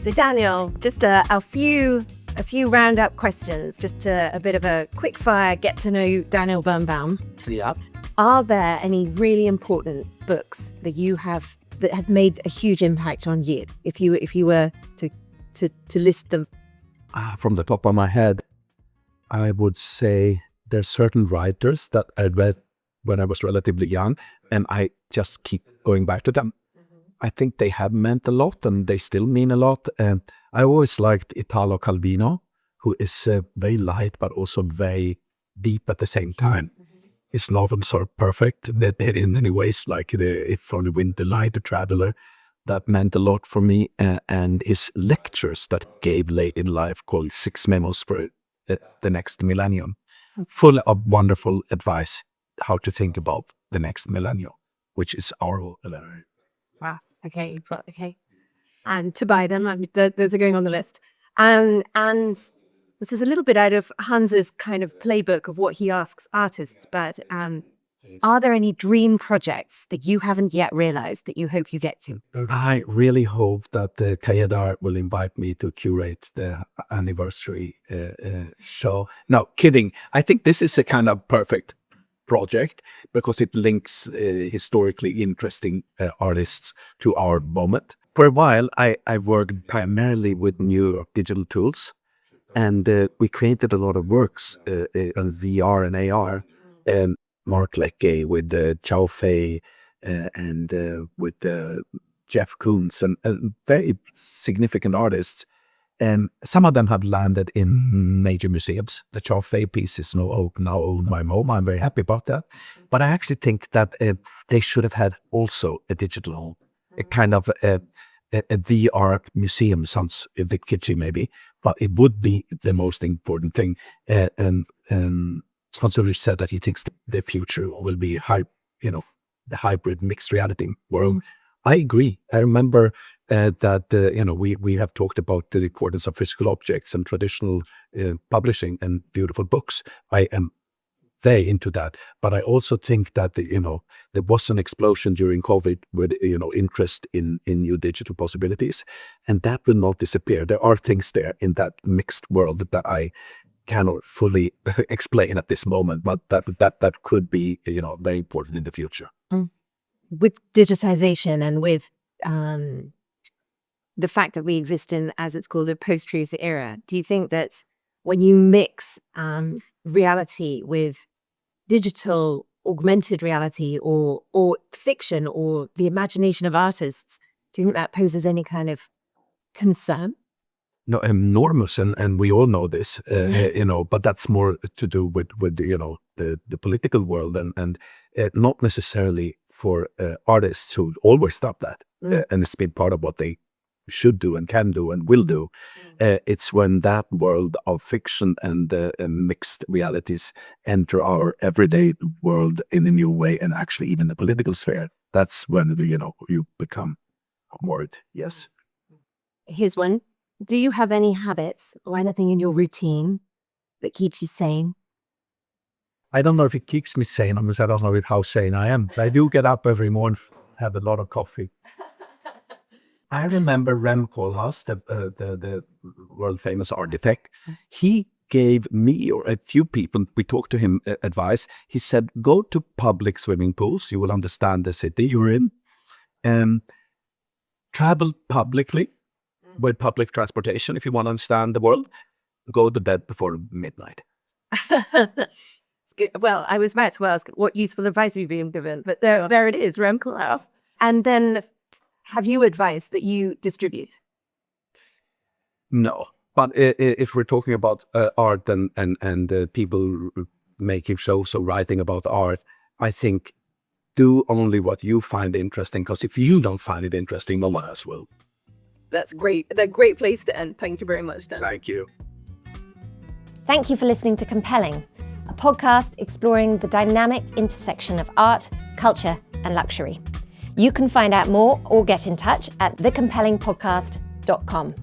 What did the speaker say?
So Daniel, just a few round-up questions, just a bit of a quick-fire get-to-know Daniel Birnbaum. Yeah. Are there any really important books that you have that have made a huge impact on you? If you were to list them. From the top of my head, I would say there's certain writers that I read when I was relatively young, and I just keep going back to them. I think they have meant a lot, and they still mean a lot. I always liked Italo Calvino, who is very light, but also very deep at the same time. His novels are perfect in many ways, like If from the Winter Light, The Traveler. That meant a lot for me. And his lectures that he gave late in life, called 6 Memos for the Next Millennium, full of wonderful advice how to think about the next millennium, which is our millennium. Wow. Okay. And to buy them, those are going on the list. And this is a little bit out of Hans's kind of playbook of what he asks artists, but are there any dream projects that you haven't yet realized that you hope you get to? I really hope that the Katy Art will invite me to curate the anniversary show. No, kidding. I think this is a kind of perfect project because it links historically interesting artists to our moment. For a while, I worked primarily with new digital tools, and we created a lot of works on VR and AR. Mark Leckey with Chow Fei and with Jeff Koons and very significant artists. Some of them have landed in major museums. The Chow Fei piece is now owned by MoMA. I'm very happy about that. But I actually think that they should have had also a digital, a kind of a VR museum. Sounds a bit kitschy maybe, but it would be the most important thing. And Sponsor said that he thinks the future will be the hybrid mixed reality world. I agree. I remember that we have talked about the importance of physical objects and traditional publishing and beautiful books. I am very into that, but I also think that there was an explosion during COVID with interest in new digital possibilities, and that will not disappear. There are things there in that mixed world that I cannot fully explain at this moment, but that could be very important in the future. With digitization and with the fact that we exist in, as it's called, a post-truth era, do you think that when you mix reality with digital augmented reality or fiction or the imagination of artists, do you think that poses any kind of concern? No, enormous, and we all know this, but that's more to do with the political world and not necessarily for artists who always stop that, and it's been part of what they should do and can do and will do. It's when that world of fiction and mixed realities enter our everyday world in a new way, and actually even the political sphere. That's when you become more. Yes. Here's one. Do you have any habits or anything in your routine that keeps you sane? I don't know if it keeps me sane, because I don't know how sane I am. But I do get up every morning, have a lot of coffee. I remember Rem Koolhaas, the world famous architect. He gave me or a few people, we talked to him, advice. He said, go to public swimming pools. You will understand the city you're in. Travel publicly. With public transportation, if you want to understand the world, go to bed before midnight. Well, I was about to ask what useful advice have you been given, but there it is, Rem Koolhaas. And then, have you advice that you distribute? No, but if we're talking about art and people making shows or writing about art, I think do only what you find interesting, because if you don't find it interesting, no one else will. That's great. That's a great place to end. Thank you very much, Dan. Thank you. Thank you for listening to Compelling, a podcast exploring the dynamic intersection of art, culture, and luxury. You can find out more or get in touch at thecompellingpodcast.com.